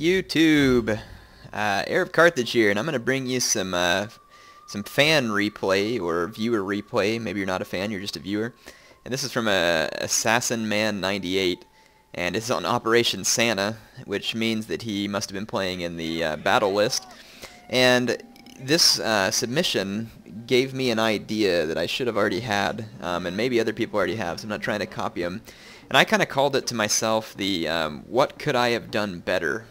YouTube, Heir of Carthage here, and I'm going to bring you some fan replay or viewer replay. Maybe you're not a fan, you're just a viewer. And this is from Assassin Man 98, and it's on Operation Santa, which means that he must have been playing in the battle list. And this submission gave me an idea that I should have already had, and maybe other people already have, so I'm not trying to copy them. And I kind of called it to myself the what could I have done better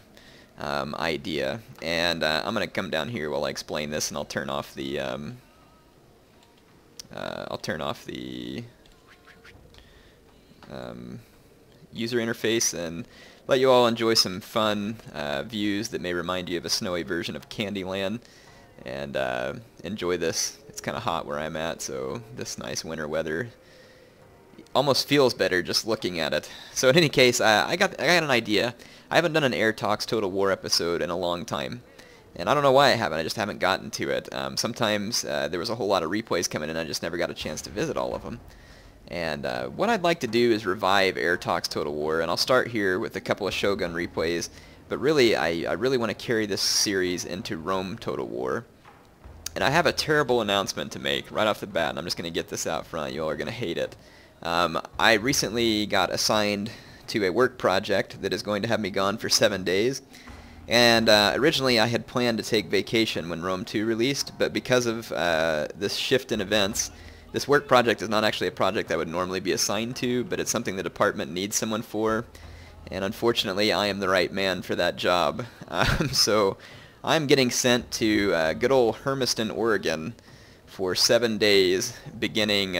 idea. And I'm going to come down here while I explain this, and I'll turn off the user interface and let you all enjoy some fun views that may remind you of a snowy version of Candyland. And enjoy this. It's kind of hot where I'm at, so this nice winter weather almost feels better just looking at it. So in any case, I got an idea. I haven't done an Air Talks Total War episode in a long time, and I don't know why I haven't. I just haven't gotten to it. Sometimes there was a whole lot of replays coming in, and I just never got a chance to visit all of them. And what I'd like to do is revive Air Talks Total War, and I'll start here with a couple of Shogun replays. But really, I really want to carry this series into Rome Total War. And I have a terrible announcement to make right off the bat, and I'm just going to get this out front. You all are going to hate it. I recently got assigned to a work project that is going to have me gone for 7 days. And originally I had planned to take vacation when Rome 2 released, but because of this shift in events, this work project is not actually a project I would normally be assigned to, but it's something the department needs someone for. And unfortunately, I am the right man for that job. So I'm getting sent to good old Hermiston, Oregon for 7 days beginning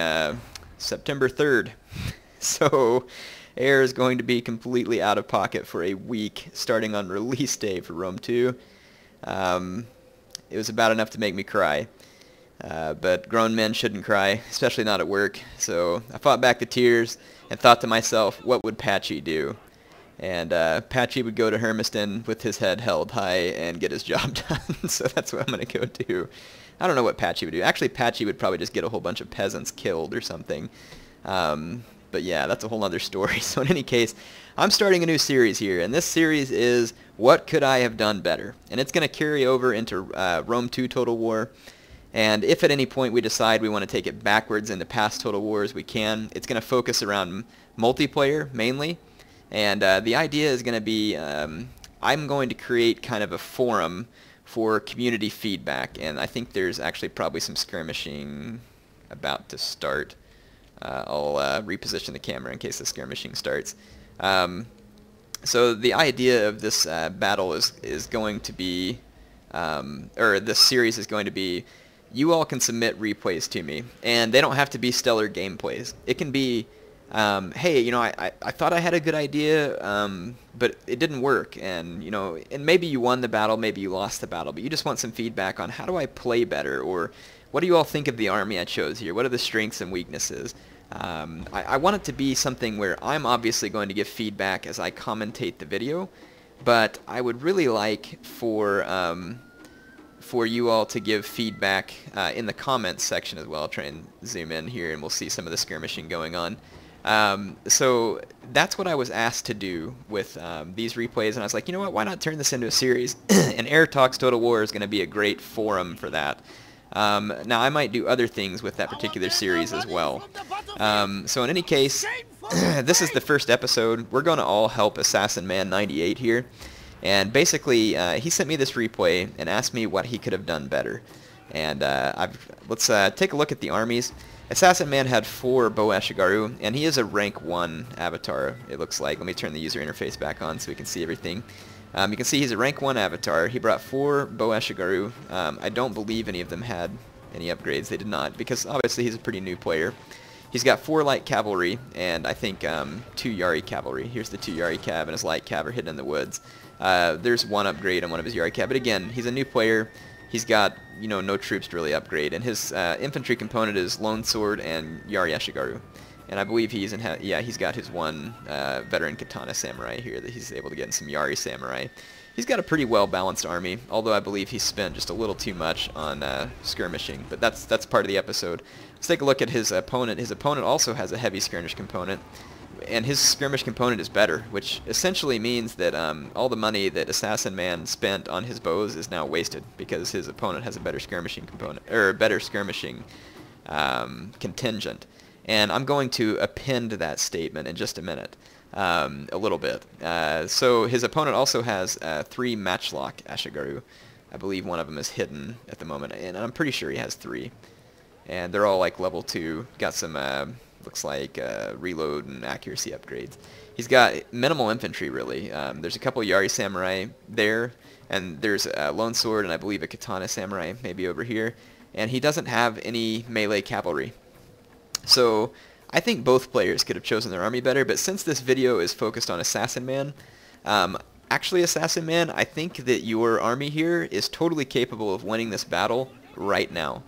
September 3rd. So Air is going to be completely out of pocket for a week starting on release day for Rome 2. It was about enough to make me cry. But grown men shouldn't cry, especially not at work. So I fought back the tears and thought to myself, what would Patchy do? And Patchy would go to Hermiston with his head held high and get his job done. So that's what I'm going to go do. I don't know what Patchy would do. Actually, Patchy would probably just get a whole bunch of peasants killed or something. But yeah, that's a whole other story. So in any case, I'm starting a new series here, and this series is What Could I Have Done Better? And it's going to carry over into Rome 2 Total War. And if at any point we decide we want to take it backwards into past Total Wars, we can. It's going to focus around multiplayer mainly. And the idea is going to be I'm going to create kind of a forum for community feedback. And I think there's actually probably some skirmishing about to start. I'll reposition the camera in case the skirmishing starts. So the idea of this battle is going to be, or this series is going to be, you all can submit replays to me, and they don't have to be stellar gameplays. It can be, hey, you know, I thought I had a good idea, but it didn't work, and you know, and maybe you won the battle, maybe you lost the battle, but you just want some feedback on how do I play better, or what do you all think of the army I chose here? What are the strengths and weaknesses? I want it to be something where I'm obviously going to give feedback as I commentate the video, but I would really like for you all to give feedback in the comments section as well. I'll try and zoom in here and we'll see some of the skirmishing going on. So that's what I was asked to do with these replays, and I was like, you know what, why not turn this into a series? And Air Talks Total War is going to be a great forum for that. Now I might do other things with that particular series as well. So in any case, this is the first episode. We're going to all help Assassin Man 98 here. And basically, he sent me this replay and asked me what he could have done better. And let's take a look at the armies. Assassin Man had 4 Bow Ashigaru, and he is a rank 1 avatar, it looks like. Let me turn the user interface back on so we can see everything. You can see he's a rank 1 avatar. He brought 4 Bow Ashigaru. I don't believe any of them had any upgrades. They did not, because obviously he's a pretty new player. He's got 4 light cavalry, and I think 2 Yari cavalry. Here's the 2 Yari cav, and his light cav are hidden in the woods. There's 1 upgrade on one of his Yari cav, but again, he's a new player. He's got, you know, no troops to really upgrade, and his infantry component is Lone Sword and Yari Ashigaru. And I believe he's got his 1 veteran katana samurai here that he's able to get in some Yari samurai. He's got a pretty well-balanced army, although I believe he spent just a little too much on skirmishing, but that's part of the episode. Let's take a look at his opponent. His opponent also has a heavy skirmish component. and his skirmish component is better, which essentially means that all the money that Assassin Man spent on his bows is now wasted because his opponent has a better skirmishing component, or a better skirmishing contingent. And I'm going to append that statement in just a minute, a little bit. So his opponent also has 3 matchlock Ashigaru. I believe one of them is hidden at the moment, and I'm pretty sure he has 3. And they're all like level 2, got some, looks like reload and accuracy upgrades. He's got minimal infantry, really. There's a couple Yari Samurai there, and there's a Lone Sword and I believe a Katana Samurai maybe over here. And he doesn't have any melee cavalry. So I think both players could have chosen their army better, but since this video is focused on Assassin Man, actually Assassin Man, I think that your army here is totally capable of winning this battle right now.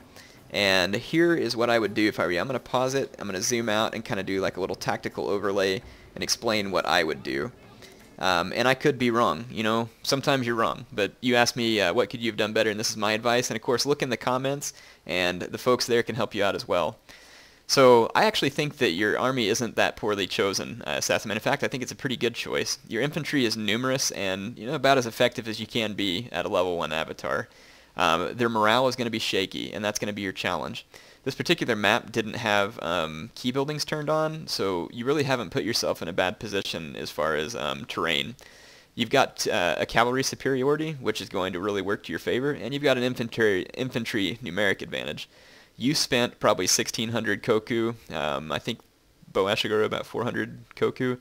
And here is what I would do if I were you. I'm going to pause it, I'm going to zoom out and kind of do like a little tactical overlay and explain what I would do. And I could be wrong, you know, sometimes you're wrong, but you asked me what could you have done better, and this is my advice, and of course look in the comments and the folks there can help you out as well. So I actually think that your army isn't that poorly chosen, Assassin Man. In fact, I think it's a pretty good choice. Your infantry is numerous and, you know, about as effective as you can be at a level 1 avatar. Their morale is going to be shaky, and that's going to be your challenge. This particular map didn't have key buildings turned on, so you really haven't put yourself in a bad position as far as terrain. You've got a cavalry superiority, which is going to really work to your favor, and you've got an infantry numeric advantage. You spent probably 1,600 koku, I think Bow Ashigaru about 400 koku,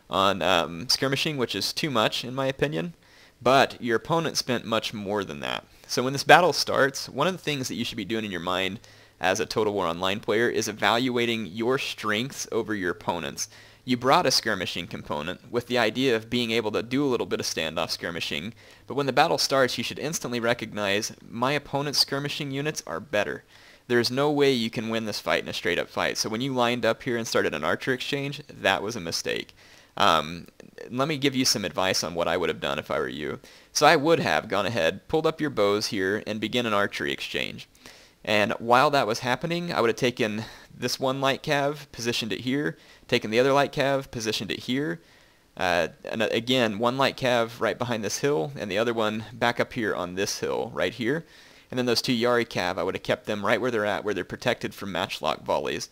on skirmishing, which is too much in my opinion, but your opponent spent much more than that. So when this battle starts, one of the things that you should be doing in your mind as a Total War Online player is evaluating your strengths over your opponent's. You brought a skirmishing component with the idea of being able to do a little bit of standoff skirmishing, but when the battle starts you should instantly recognize my opponent's skirmishing units are better. There's no way you can win this fight in a straight up fight. So when you lined up here and started an archer exchange, that was a mistake. Let me give you some advice on what I would have done if I were you. So I would have gone ahead, pulled up your bows here, and begin an archery exchange. And while that was happening, I would have taken this one light cav, positioned it here, taken the other light cav, positioned it here, and again, one light cav right behind this hill, and the other one back up here on this hill, right here. And then those 2 Yari cav, I would have kept them right where they're at, where they're protected from matchlock volleys.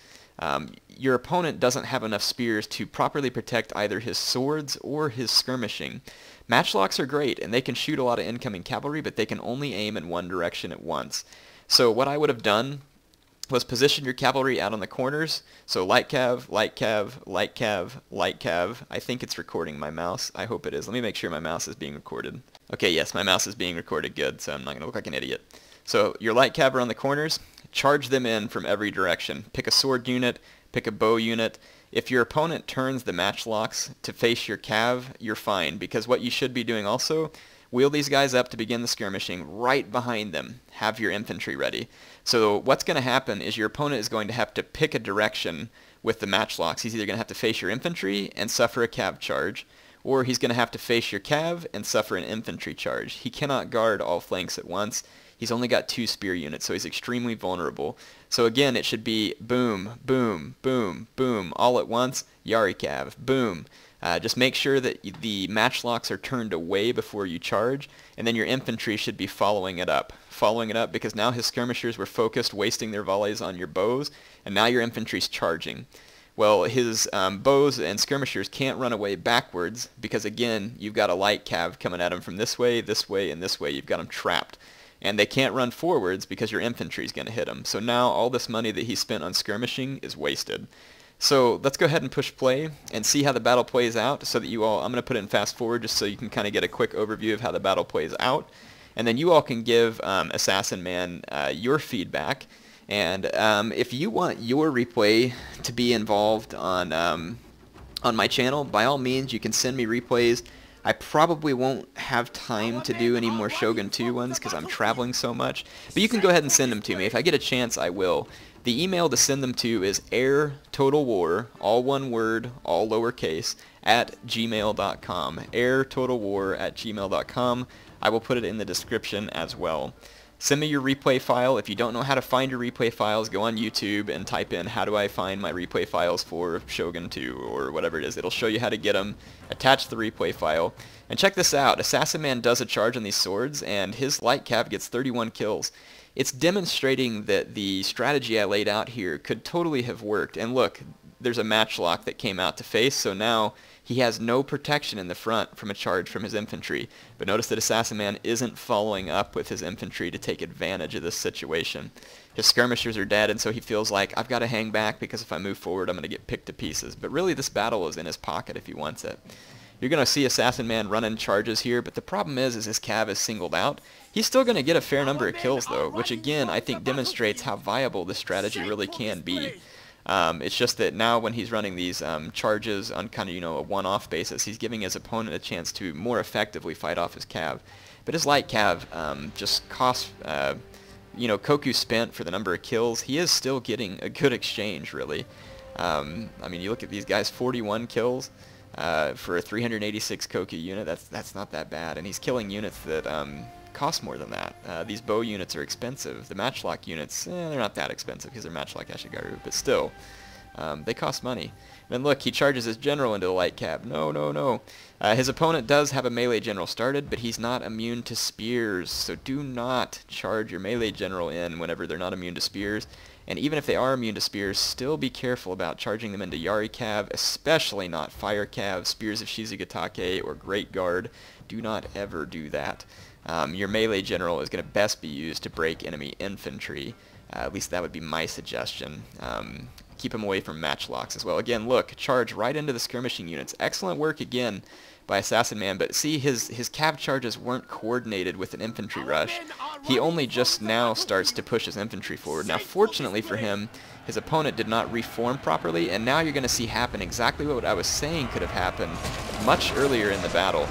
Your opponent doesn't have enough spears to properly protect either his swords or his skirmishing. Matchlocks are great, and they can shoot a lot of incoming cavalry, but they can only aim in one direction at once. So what I would have done was position your cavalry out on the corners. So light cav, light cav, light cav, light cav. I think it's recording my mouse. I hope it is. Let me make sure my mouse is being recorded. Okay, yes, my mouse is being recorded good, so I'm not going to look like an idiot. So your light cav are on the corners. Charge them in from every direction. Pick a sword unit, pick a bow unit. If your opponent turns the matchlocks to face your cav, you're fine, because what you should be doing also, wheel these guys up to begin the skirmishing right behind them. Have your infantry ready. So what's going to happen is your opponent is going to have to pick a direction with the matchlocks. He's either going to have to face your infantry and suffer a cav charge, or he's going to have to face your cav and suffer an infantry charge. He cannot guard all flanks at once. He's only got 2 spear units, so he's extremely vulnerable. So again, it should be boom, boom, boom, boom, all at once, Yari cav, boom. Just make sure that the matchlocks are turned away before you charge, and then your infantry should be following it up. Following it up because now his skirmishers were focused, wasting their volleys on your bows, and now your infantry's charging. Well, his bows and skirmishers can't run away backwards because, again, you've got a light cav coming at them from this way, and this way. You've got them trapped. And they can't run forwards because your infantry is going to hit them. So now all this money that he spent on skirmishing is wasted. So let's go ahead and push play and see how the battle plays out so that you all, I'm going to put it in fast forward just so you can kind of get a quick overview of how the battle plays out. And then you all can give Assassin Man your feedback. And if you want your replay to be involved on my channel, by all means you can send me replays. I probably won't have time to do any more Shogun 2 ones because I'm traveling so much, but you can go ahead and send them to me. If I get a chance, I will. The email to send them to is airtotalwar, all one word, all lowercase, @gmail.com. airtotalwar@gmail.com. I will put it in the description as well. Send me your replay file. If you don't know how to find your replay files, go on YouTube and type in how do I find my replay files for Shogun 2 or whatever it is. It'll show you how to get them. Attach the replay file. And check this out. Assassin Man does a charge on these swords and his light cav gets 31 kills. It's demonstrating that the strategy I laid out here could totally have worked. And look, there's a matchlock that came out to face, so now he has no protection in the front from a charge from his infantry. But notice that Assassin Man isn't following up with his infantry to take advantage of this situation. His skirmishers are dead, and so he feels like, I've got to hang back because if I move forward, I'm going to get picked to pieces. But really, this battle is in his pocket if he wants it. You're going to see Assassin Man running charges here, but the problem is his cav is singled out. He's still going to get a fair number of kills, though, which again, I think demonstrates how viable this strategy really can be. It's just that now when he's running these charges on kind of, a one-off basis, he's giving his opponent a chance to more effectively fight off his cav. But his light cav just costs, Koku spent for the number of kills. He is still getting a good exchange, really. I mean, you look at these guys, 41 kills for a 386 Koku unit. That's not that bad, and he's killing units that cost more than that. These bow units are expensive. The matchlock units, they're not that expensive because they're matchlock Ashigaru, but still, they cost money. And look, he charges his general into the light cav. No. His opponent does have a melee general started, but he's not immune to spears, so do not charge your melee general in whenever they're not immune to spears. And even if they are immune to spears, still be careful about charging them into Yari cav, especially not fire cav, spears of Shizugatake, or Great Guard. Do not ever do that. Your melee general is going to best be used to break enemy infantry. At least that would be my suggestion. Keep him away from matchlocks as well. Again, look, charge right into the skirmishing units. Excellent work again by Assassin Man, but see, his cav charges weren't coordinated with an infantry rush. He only just now starts to push his infantry forward. Now, fortunately for him, his opponent did not reform properly, and now you're going to see happen exactly what I was saying could have happened much earlier in the battle.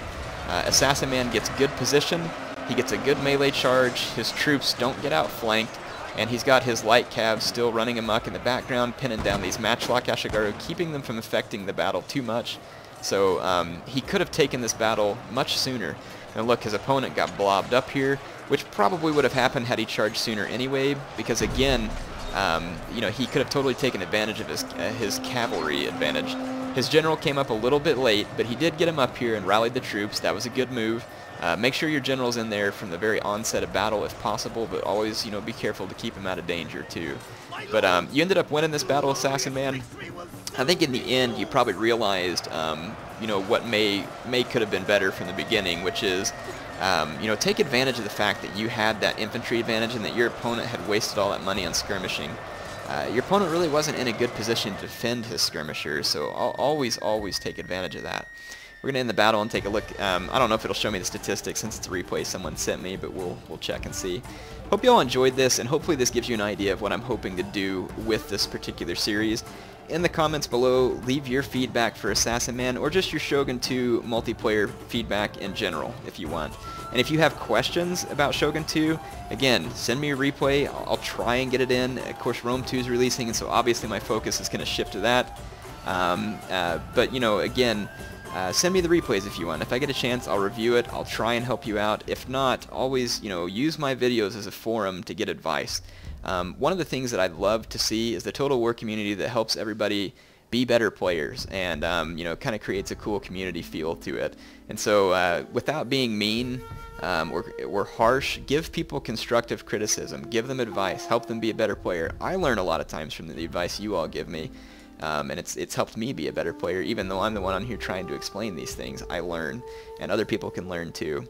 Assassin Man gets good position, he gets a good melee charge, his troops don't get outflanked, and he's got his light cav still running amok in the background, pinning down these matchlock Ashigaru, keeping them from affecting the battle too much. So he could have taken this battle much sooner. And look, his opponent got blobbed up here, which probably would have happened had he charged sooner anyway, because again, he could have totally taken advantage of his cavalry advantage. His general came up a little bit late, but he did get him up here and rallied the troops. That was a good move. Make sure your general's in there from the very onset of battle if possible, but always, be careful to keep him out of danger too. But you ended up winning this battle, Assassin Man. I think in the end you probably realized, what may could have been better from the beginning, which is, take advantage of the fact that you had that infantry advantage and that your opponent had wasted all that money on skirmishing. Your opponent really wasn't in a good position to defend his skirmishers, so always take advantage of that. We're going to end the battle and take a look. I don't know if it'll show me the statistics since it's a replay someone sent me, but we'll check and see. Hope you all enjoyed this, and hopefully this gives you an idea of what I'm hoping to do with this particular series. In the comments below, leave your feedback for Assassin Man, or just your Shogun 2 multiplayer feedback in general, if you want. And if you have questions about Shogun 2, again, send me a replay. I'll try and get it in. Of course, Rome 2 is releasing, and so obviously my focus is going to shift to that. But, again, send me the replays if you want. If I get a chance, I'll review it. I'll try and help you out. If not, always, use my videos as a forum to get advice. One of the things that I'd love to see is the Total War community that helps everybody be better players and, kind of creates a cool community feel to it. And so without being mean or harsh, give people constructive criticism. Give them advice. Help them be a better player. I learn a lot of times from the advice you all give me. And it's helped me be a better player. Even though I'm the one on here trying to explain these things, I learn, and other people can learn too.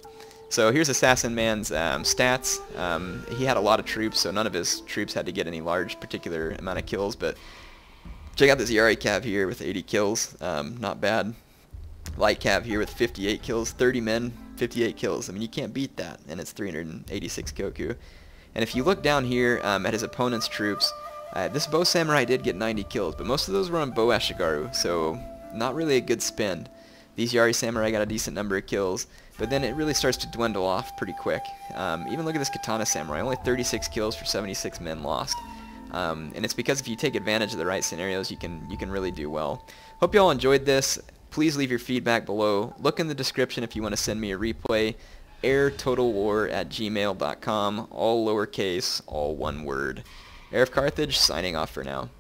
So here's Assassin Man's stats. He had a lot of troops, so none of his troops had to get any large particular amount of kills, but check out this Yari cav here with 80 kills. Not bad. Light cav here with 58 kills, 30 men, 58 kills. I mean, you can't beat that, and it's 386 Koku. And if you look down here at his opponent's troops, this bow samurai did get 90 kills, but most of those were on bow Ashigaru, so not really a good spend. These Yari samurai got a decent number of kills, but then it really starts to dwindle off pretty quick. Even look at this katana samurai, only 36 kills for 76 men lost. And it's because if you take advantage of the right scenarios, you can really do well. Hope you all enjoyed this. Please leave your feedback below. Look in the description if you want to send me a replay. airtotalwar@gmail.com, all lowercase, all one word. Air of Carthage signing off for now.